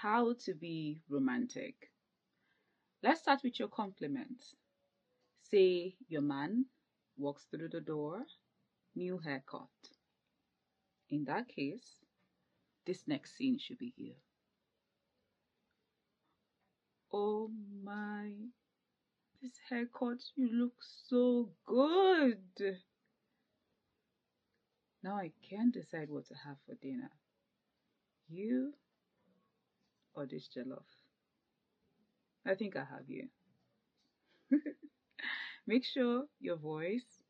how to be romantic. Let's start with your compliments. Say your man walks through the door, new haircut. In that case, this next scene should be you. Oh my, this haircut, you look so good. Now I can't decide what to have for dinner. You or this jollof? I think I have you. Make sure your voice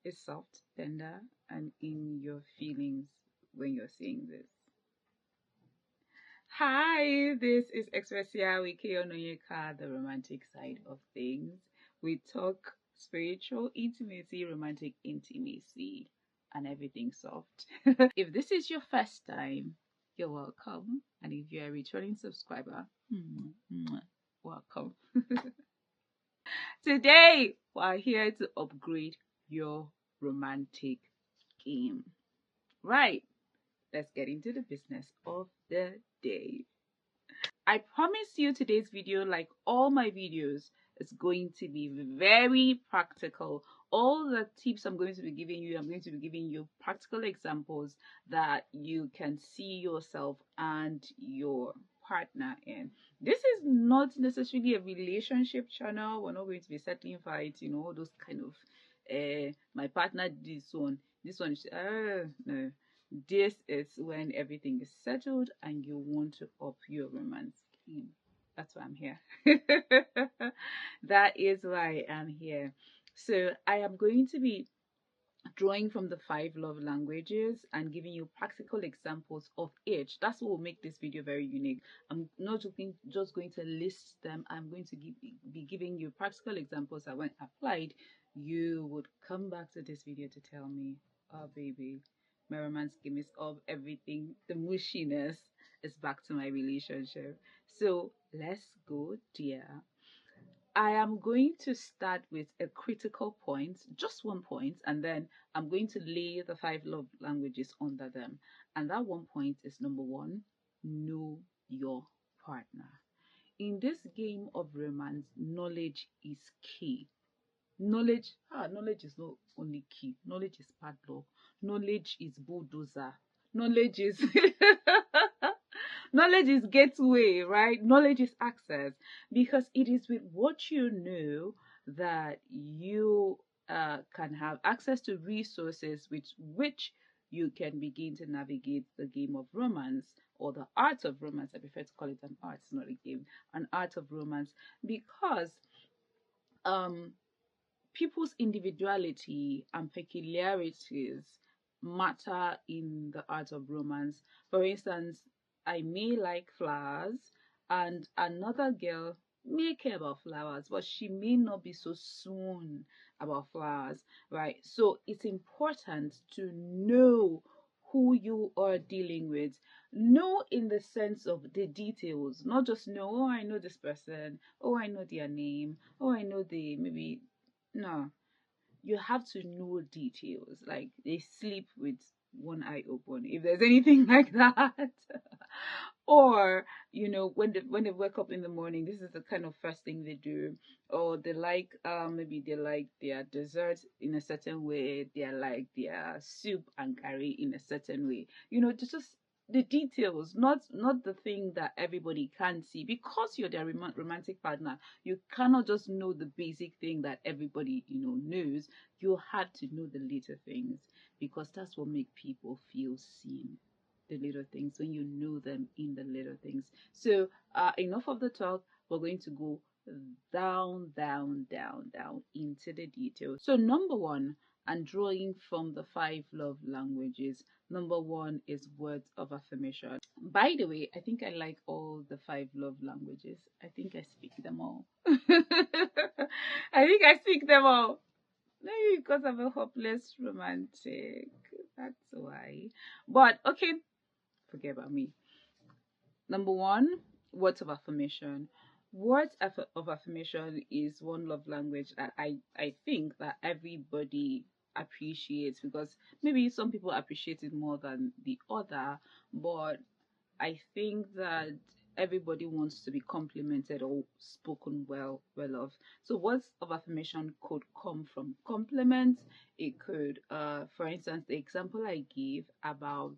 is soft, tender, and in your feelings when you're saying this. Hi, this is Expressia with Keononyeka, the romantic side of things. We talk spiritual intimacy, romantic intimacy, and everything soft. If this is your first time, you're welcome. And if you're a returning subscriber, welcome. Today, we're here to upgrade your romantic game. Right, let's get into the business of the day. I promise you today's video, like all my videos, is going to be very practical. All the tips I'm going to be giving you, I'm going to be giving you practical examples that you can see yourself and your partner in. This is not necessarily a relationship channel. We're not going to be settling fights, all those kind of my partner did this one is no. This is when everything is settled and you want to up your romance game. That's why I'm here. That is why I'm here. So I am going to be drawing from the 5 love languages and giving you practical examples of each. That's what will make this video very unique. I'm not just going to list them. I'm going to be giving you practical examples that when applied, you would come back to this video to tell me, oh baby, my romance game is up, everything, the mushiness is back to my relationship. So let's go, dear. I am going to start with a critical point, just one point, and then I'm going to lay the 5 love languages under them. And that one point is number 1, know your partner. In this game of romance, knowledge is key. Knowledge is not only key. Knowledge is padlock. Knowledge is bulldozer. Knowledge is knowledge is gateway, right? Knowledge is access, because it is with what you know that you can have access to resources with which you can begin to navigate the game of romance, or the art of romance. I prefer to call it an art, it's not a game, an art of romance, because people's individuality and peculiarities matter in the art of romance. For instance, I may like flowers, and another girl may care about flowers, but she may not be so soon about flowers, right? So it's important to know who you are dealing with. Know in the sense of the details, not just know, oh, I know this person, oh, I know their name, oh, I know maybe. No, you have to know details. Like they sleep with one eye open, if there's anything like that. Or when they wake up in the morning, this is the kind of first thing they do. Or they like maybe they like their dessert in a certain way, they like their soup and curry in a certain way. Just the details, not the thing that everybody can see, because you're their romantic partner. You cannot just know the basic thing that everybody knows. You have to know the little things, because that's what make people feel seen. The little things, when you know them in the little things. So enough of the talk. We're going to go down into the details. So number 1, and drawing from the 5 love languages, number 1 is words of affirmation. By the way, I think I like all the 5 love languages. I think I speak them all. I think I speak them all. Maybe because I'm a hopeless romantic. That's why. But okay, forget about me. Number 1, words of affirmation. Words of affirmation is one love language that I think that everybody appreciates, because maybe some people appreciate it more than the other, but I think that everybody wants to be complimented or spoken well of. So words of affirmation could come from compliments. It could, for instance, the example I gave about,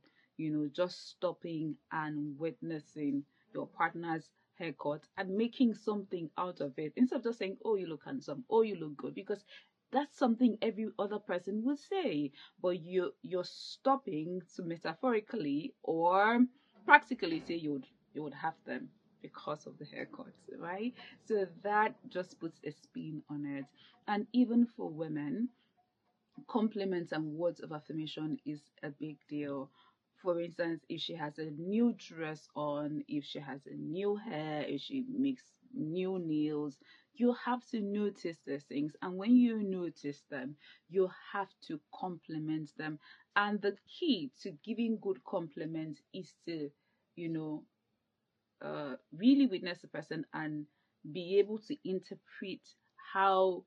just stopping and witnessing your partner's haircut and making something out of it instead of just saying, oh, you look handsome, oh, you look good, because that's something every other person would say, but you're stopping to metaphorically or practically say you would have them because of the haircuts, right? So that just puts a spin on it. And even for women, compliments and words of affirmation is a big deal. For instance, if she has a new dress on, if she has a new hair, if she makes new nails, you have to notice these things. And when you notice them, you have to compliment them. And the key to giving good compliments is to, you know, really witness the person and be able to interpret how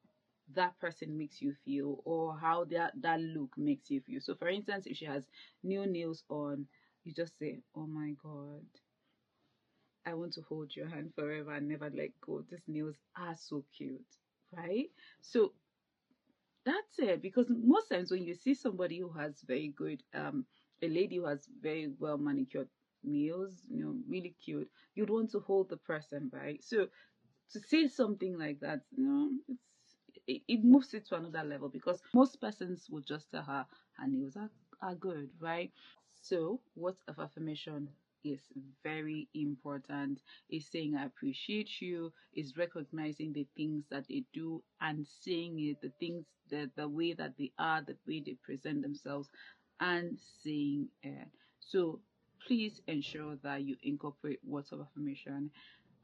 that person makes you feel or how that look makes you feel. So for instance, if she has new nails on, you just say, oh my god, I want to hold your hand forever and never let go. These nails are so cute, right? So that's it. Because most times when you see somebody who has very good a lady who has very well manicured nails, really cute, you'd want to hold the person, right? So to say something like that, it moves it to another level, because most persons would just tell her nails are good, right? So words of affirmation is very important. Is saying I appreciate you, is recognizing the things that they do and saying it, the things, the way that they are, the way they present themselves, and saying it. So please ensure that you incorporate words of affirmation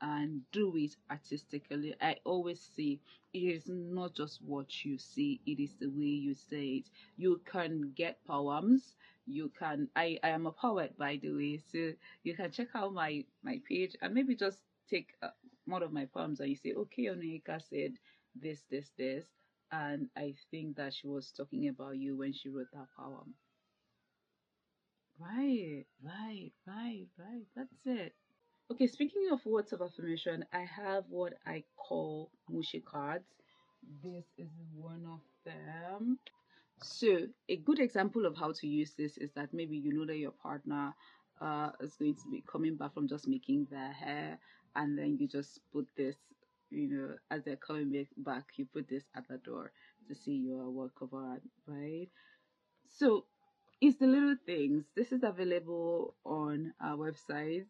and do it artistically. I always say it is not just what you say, it is the way you say it. You can get poems. You can I am a poet, by the way, so you can check out my page and maybe just take one of my poems and you say, okay, Onika said this, and I think that she was talking about you when she wrote that poem. Right. That's it. Okay, speaking of words of affirmation, I have what I call mushy cards. This is one of them. So, a good example of how to use this is that maybe you know that your partner is going to be coming back from just making their hair, and then you just put this, as they're coming back, you put this at the door to see your work covered, right? So, it's the little things. This is available on our website.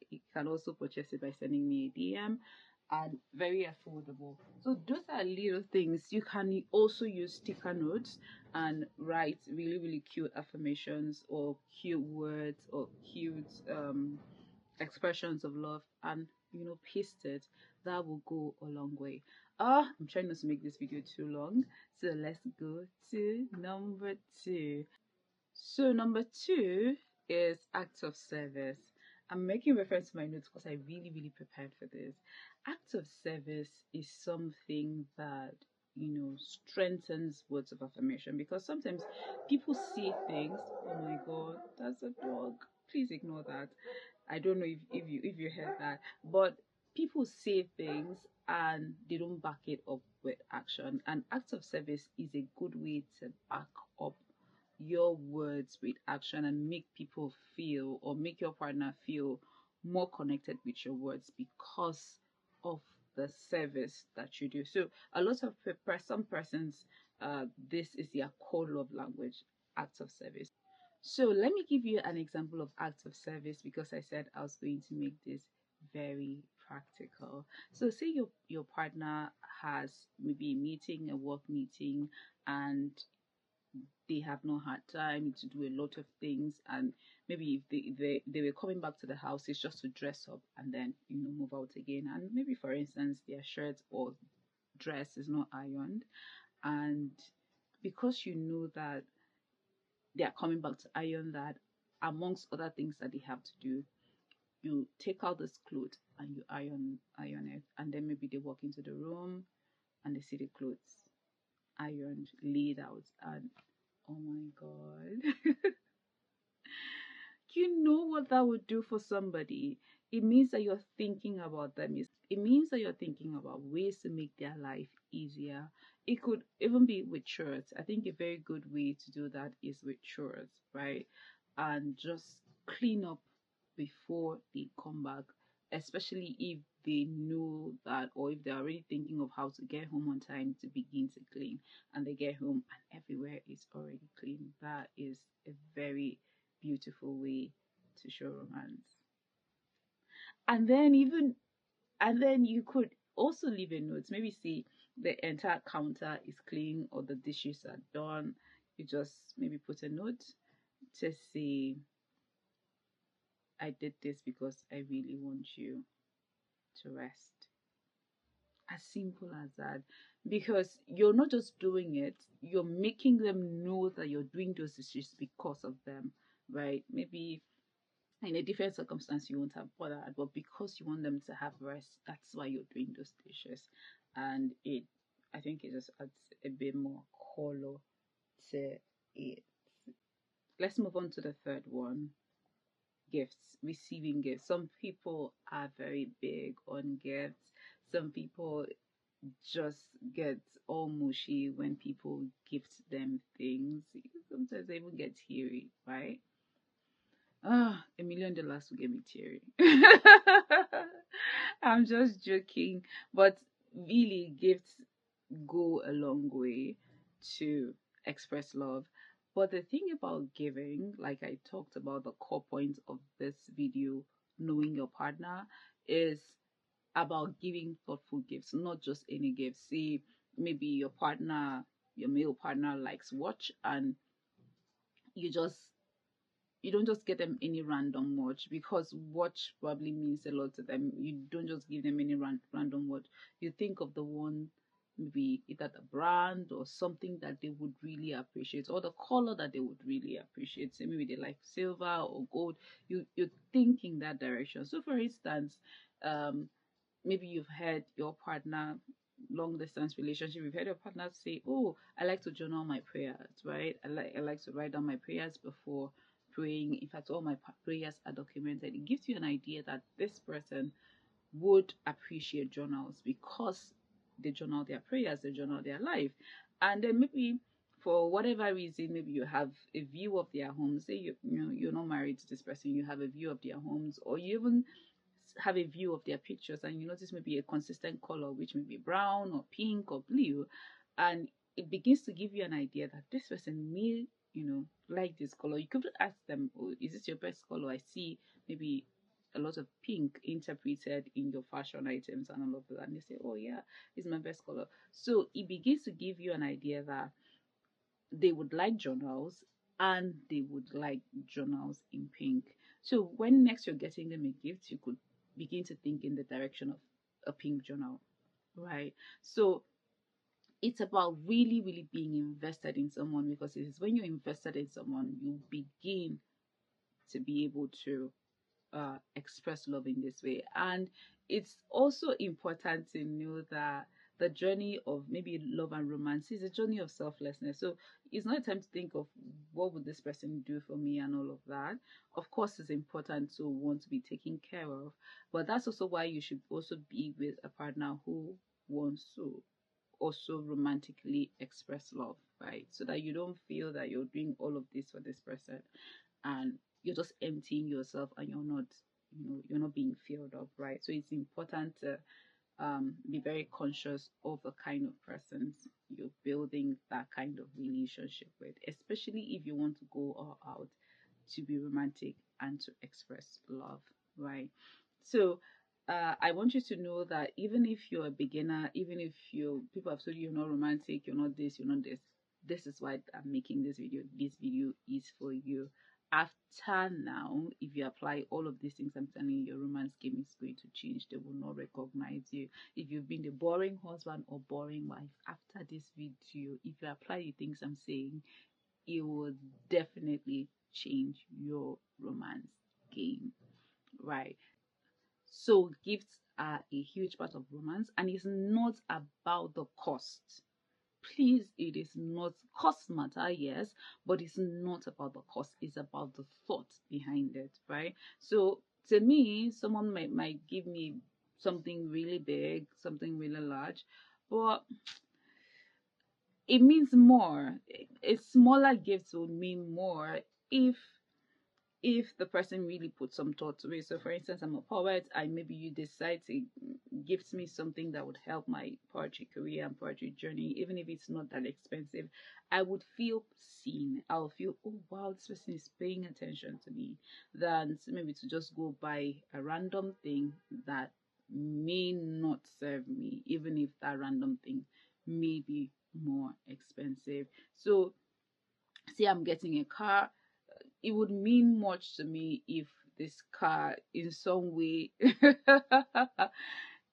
You can also purchase it by sending me a DM, and very affordable. So those are little things. You can also use sticker notes and write really, really cute affirmations or cute words or cute expressions of love, and paste it. That will go a long way. I'm trying not to make this video too long, so let's go to number two. So number two is acts of service. I'm making reference to my notes because I really, really prepared for this. Acts of service is something that strengthens words of affirmation, because sometimes people see things. Oh my god, that's a dog. Please ignore that. I don't know if you heard that, but people say things and they don't back it up with action. And acts of service is a good way to back up your words with action and make people feel, or make your partner feel, more connected with your words because of the service that you do. So a lot of some persons, this is their core love language, acts of service. So let me give you an example of acts of service, because I said I was going to make this very practical. So say your partner has maybe a meeting, a work meeting, and they have not had time to do a lot of things, and maybe if they were coming back to the house, it's just to dress up and then move out again, and maybe for instance their shirt or dress is not ironed, and because you know that they are coming back to iron that, amongst other things that they have to do, you take out this clothes and you iron it, and then maybe they walk into the room and they see the clothes ironed, laid out, and oh my god. You know what that would do for somebody. it means that you're thinking about them. It means that you're thinking about ways to make their life easier. It could even be with chores. I think a very good way to do that is with chores, right? And just clean up before they come back, especially if they know that, or if they're already thinking of how to get home on time to begin to clean, and they get home and everywhere is already clean. That is a very beautiful way to show romance. And then even and then you could also leave a note. Maybe see the entire counter is clean or the dishes are done. You just maybe put a note to say, I did this because I really want you to rest. As simple as that. Because you're not just doing it, you're making them know that you're doing those dishes because of them, right? Maybe in a different circumstance you won't have bothered, but because you want them to have rest, that's why you're doing those dishes. And I think it just adds a bit more color to it. Let's move on to the third one. Gifts, receiving gifts. Some people are very big on gifts. Some people just get all mushy when people gift them things. Sometimes they even get teary, right? $1 million will get me teary. I'm just joking, but really, gifts go a long way to express love. But the thing about giving, like I talked about, the core point of this video, knowing your partner, is about giving thoughtful gifts, not just any gifts. See, maybe your male partner likes watch, and you just you don't just get them any random watch, because watch probably means a lot to them. You don't just give them any random watch. You think of the one, maybe either the brand or something that they would really appreciate, or the color that they would really appreciate. So maybe they like silver or gold. You think in that direction. So for instance, um maybe you've heard your partner, long distance relationship, you've heard your partner say, oh, I like to journal my prayers, right? I like to write down my prayers before praying. In fact, all my prayers are documented. It gives you an idea that this person would appreciate journals, because they journal their prayers, they journal their life. And then maybe for whatever reason, maybe you have a view of their homes. Say you're not married to this person, you have a view of their homes, or you even have a view of their pictures, and you notice maybe a consistent color, which may be brown or pink or blue, and it begins to give you an idea that this person may, like this color. You could ask them, oh, is this your best color? I see maybe a lot of pink interpreted in your fashion items and all of that, and they say, oh yeah, it's my best color. So it begins to give you an idea that they would like journals, and they would like journals in pink. So when next you're getting them a gift, you could begin to think in the direction of a pink journal, right? So it's about really, really being invested in someone, because it is when you're invested in someone, you begin to be able to express love in this way. And it's also important to know that the journey of maybe love and romance is a journey of selflessness. So it's not a time to think of what would this person do for me and all of that. Of course, it's important to want to be taken care of, but that's also why you should also be with a partner who wants to also romantically express love, right? So that you don't feel that you're doing all of this for this person and you're just emptying yourself, and you're not being filled up, right? So it's important to be very conscious of the kind of persons you're building that kind of relationship with, especially if you want to go all out to be romantic and to express love, right? So I want you to know that even if you're a beginner, even if people have told you you're not romantic, you're not this, you're not this, this is why I'm making this video. This video is for you. After now, if you apply all of these things I'm telling you, your romance game is going to change. They will not recognize you. If you've been the boring husband or boring wife, after this video, if you apply the things I'm saying, it will definitely change your romance game, right? So gifts are a huge part of romance, and it's not about the cost. Please, it is not. Cost matter, yes, but it's not about the cost. It's about the thought behind it, right? So To me, someone might give me something really big, something really large, but it means more. A smaller gift would mean more if the person really put some thought to it. So, for instance, I'm a poet, and maybe you decide to gift me something that would help my poetry career and poetry journey, even if it's not that expensive, I would feel seen. I'll feel, oh wow, this person is paying attention to me, than maybe to just go buy a random thing that may not serve me, even if that random thing may be more expensive. So, say I'm getting a car, it would mean much to me if this car in some way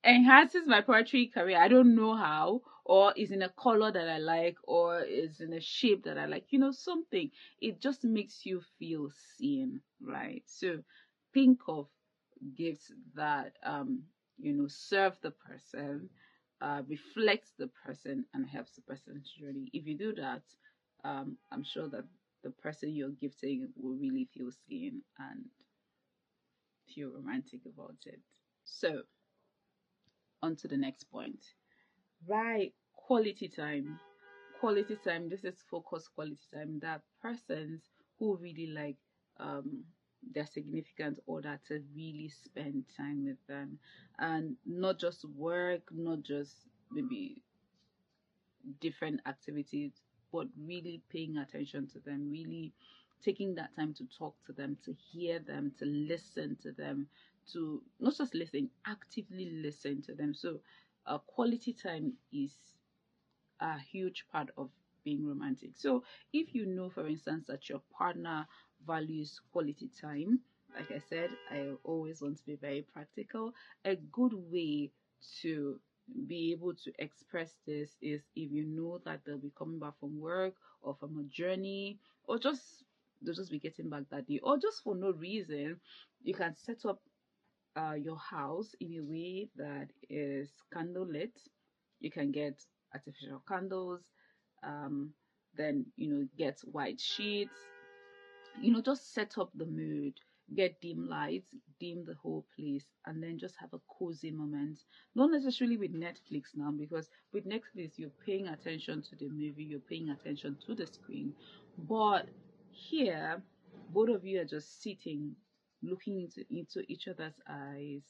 enhances my poetry career. I don't know how, or is in a color that I like, or is in a shape that I like, something. It just makes you feel seen, right? So think of gifts that serve the person, reflects the person, and helps the person's journey. If you do that, I'm sure that the person you're gifting will really feel seen and feel romantic about it. So, on to the next point. Right, quality time. Quality time, this is focused quality time. That persons who really like their significant other to really spend time with them, and not just work, not just maybe different activities, but really paying attention to them, really taking that time to talk to them, to hear them, to listen to them, to not just listen, actively listen to them. So, quality time is a huge part of being romantic. So, if you know, for instance, that your partner values quality time, like I said, I always want to be very practical. A good way to be able to express this is if you know that they'll be coming back from work or from a journey, or just they'll just be getting back that day, or just for no reason. You can set up your house in a way that is candle lit. You can get artificial candles, um, then get white sheets, just set up the mood, get dim lights, dim the whole place, and then just have a cozy moment. Not necessarily with Netflix now, because with Netflix, you're paying attention to the movie, you're paying attention to the screen. But here, both of you are just sitting, looking into each other's eyes,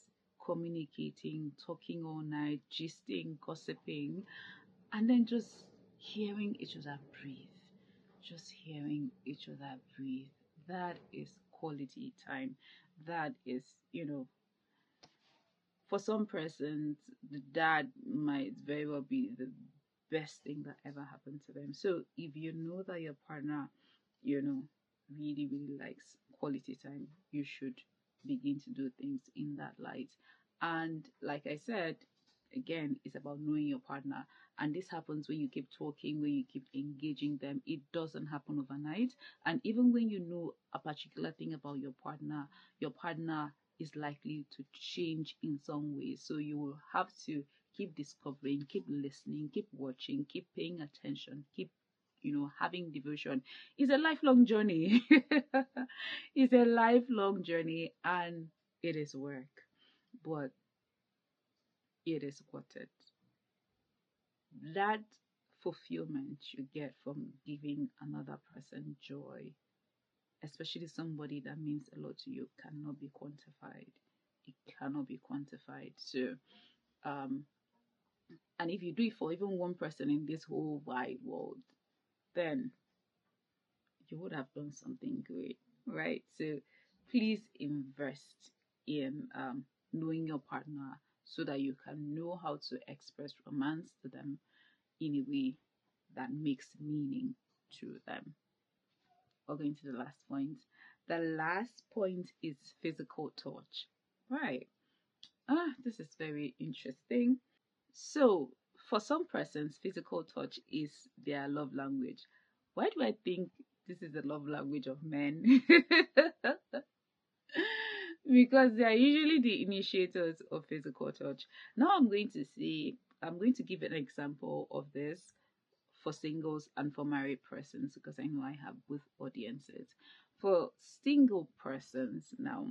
communicating, talking all night, gisting, gossiping, and then just hearing each other breathe, just hearing each other breathe. That is quality time. That is, for some persons, the dad might very well be the best thing that ever happened to them. So if you know that your partner, you know, really, really likes quality time, you should begin to do things in that light. And like I said, again, it's about knowing your partner. And this happens when you keep talking, when you keep engaging them. It doesn't happen overnight. And even when you know a particular thing about your partner is likely to change in some way. So you will have to keep discovering, keep listening, keep watching, keep paying attention, keep having devotion. It's a lifelong journey. It's a lifelong journey, and it is work, but it is worth it. That fulfillment you get from giving another person joy, especially somebody that means a lot to you, cannot be quantified. It cannot be quantified. So, um, and if you do it for even one person in this whole wide world, then you would have done something great, right? So, please invest in knowing your partner so that you can know how to express romance to them in a way that makes meaning to them. We're going to the last point. The last point is physical touch. Right. This is very interesting. So, for some persons, physical touch is their love language. Why do I think this is the love language of men? Because they are usually the initiators of physical touch. Now, I'm going to give an example of this for singles and for married persons, because I know I have both audiences. For single persons now,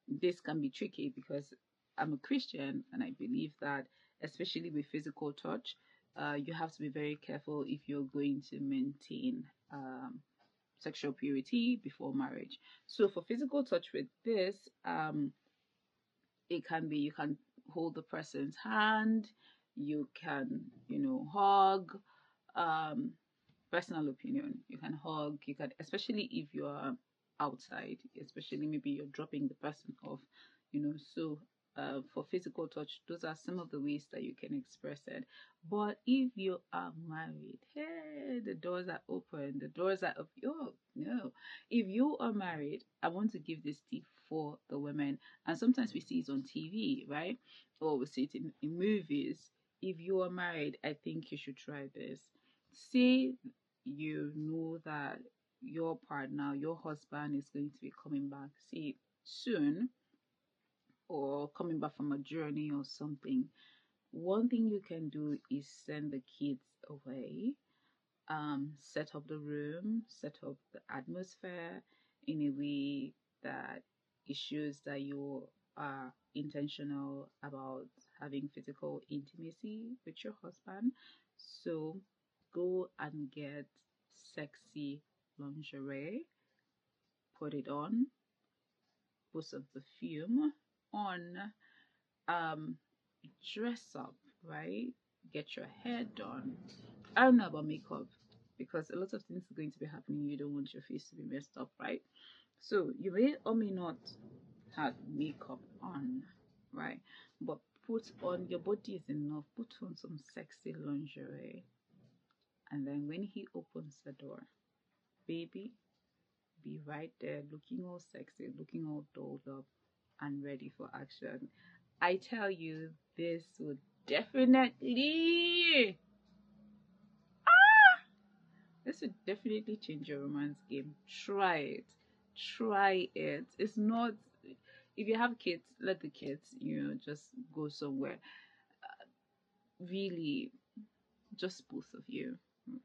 this can be tricky because I'm a Christian and I believe that, especially with physical touch, you have to be very careful if you're going to maintain sexual purity before marriage. So for physical touch with this, it can be you can hold the person's hand, you can, hug. Um, Personal opinion, you can hug, you can, especially if you're outside, especially maybe you're dropping the person off, so for physical touch, those are some of the ways that you can express it. But if you are married, hey, the doors are open, the doors are up. Oh no, if you are married, I want to give this tip for the women. And sometimes we see it on TV, right? Or we see it in movies. If you are married, I think you should try this. Say you know that your partner, your husband is going to be coming back, say soon, or coming back from a journey or something. One thing you can do is send the kids away, set up the room, set up the atmosphere in a way that it shows that you are intentional about having physical intimacy with your husband. So go and get sexy lingerie, put it on, put some perfume on, um, dress up, right? Get your hair done. I don't know about makeup because a lot of things are going to be happening. You don't want your face to be messed up, right? So you may or may not have makeup on, right? But put on, your body is enough. Put on some sexy lingerie. And then when he opens the door, baby, be right there looking all sexy, looking all dolled up and ready for action. I tell you, this would definitely this would definitely change your romance game. Try it. Try it. It's not, if you have kids, let the kids, just go somewhere. Really, just both of you.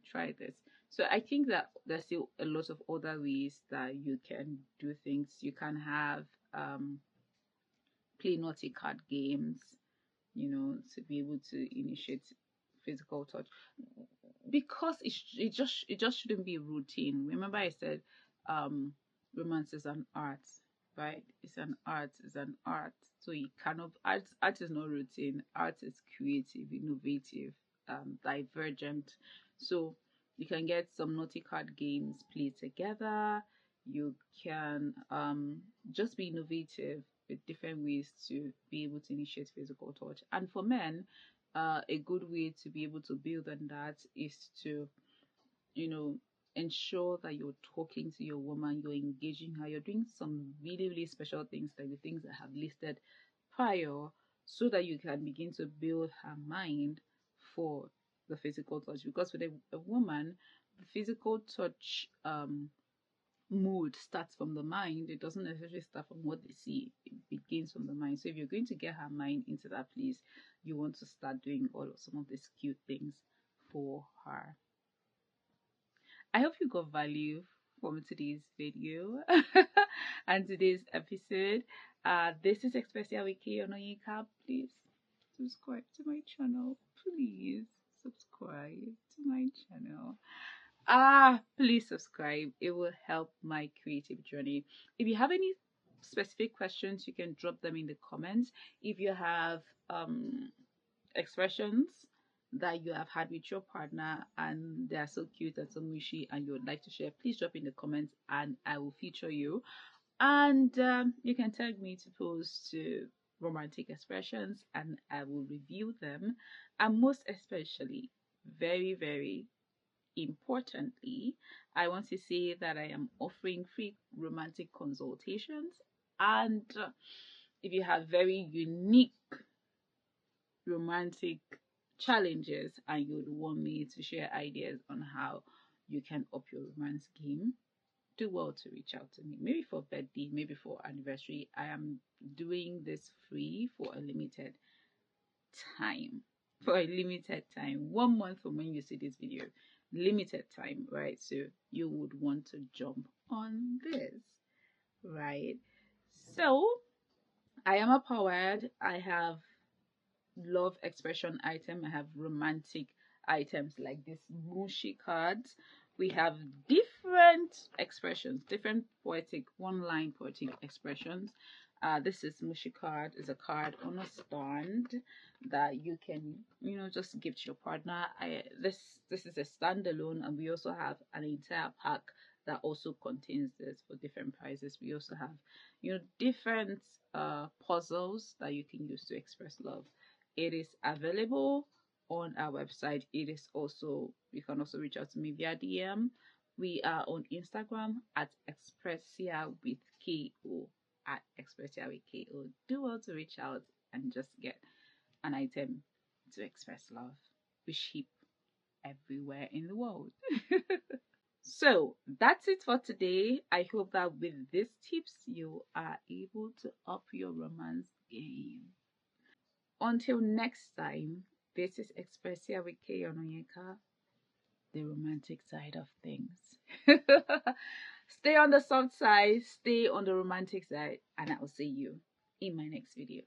Try this. So I think that there's still a lot of other ways that you can do things. You can have play naughty card games, to be able to initiate physical touch, because it just shouldn't be routine. Remember I said romance is an art, right? It's an art. So you cannot, art is not routine. Art is creative, innovative, divergent. So you can get some naughty card games played together. You can just be innovative with different ways to be able to initiate physical touch. And for men, a good way to be able to build on that is to, you know, ensure that you're talking to your woman, you're engaging her, you're doing some really, really special things like the things I have listed prior, so that you can begin to build her mind for the physical touch. Because with a woman, the physical touch mood starts from the mind. It doesn't necessarily start from what they see. It begins from the mind. So if you're going to get her mind into that place, you want to start doing all of some of these cute things for her. I hope you got value from today's video and today's episode. This is Expressia Wiki Onoyika. Please subscribe to my channel. Please subscribe to my channel. Please subscribe. It will help my creative journey. If you have any specific questions, you can drop them in the comments. If you have expressions that you have had with your partner and they are so cute and so mushy and you would like to share, please drop in the comments and I will feature you. And you can tag me to post romantic expressions and I will review them. And most especially, very, very importantly, I want to say that I am offering free romantic consultations. And if you have very unique romantic challenges and you'd want me to share ideas on how you can up your romance game, do well to reach out to me. Maybe for birthday, maybe for anniversary. I am doing this free for a limited time. For a limited time. 1 month from when you see this video. Limited time, right? So you would want to jump on this, right? So I am a poet. I have love expression item. I have romantic items like this mushy cards. We have different expressions, different poetic, one line poetic expressions. This is mushy card, is a card on a stand that you can, just give to your partner. This is a standalone, and we also have an entire pack that also contains this for different prices. We also have, different puzzles that you can use to express love. It is available on our website. It is also, you can also reach out to me via DM. We are on Instagram at Expressia with KO, at Expressia with KO. Do well to reach out and just get an item to express love. We ship everywhere in the world. So that's it for today. I hope that with these tips you are able to up your romance game. Until next time, this is Expressia with Kay Ononyeka, the romantic side of things. Stay on the soft side, stay on the romantic side, and I will see you in my next video.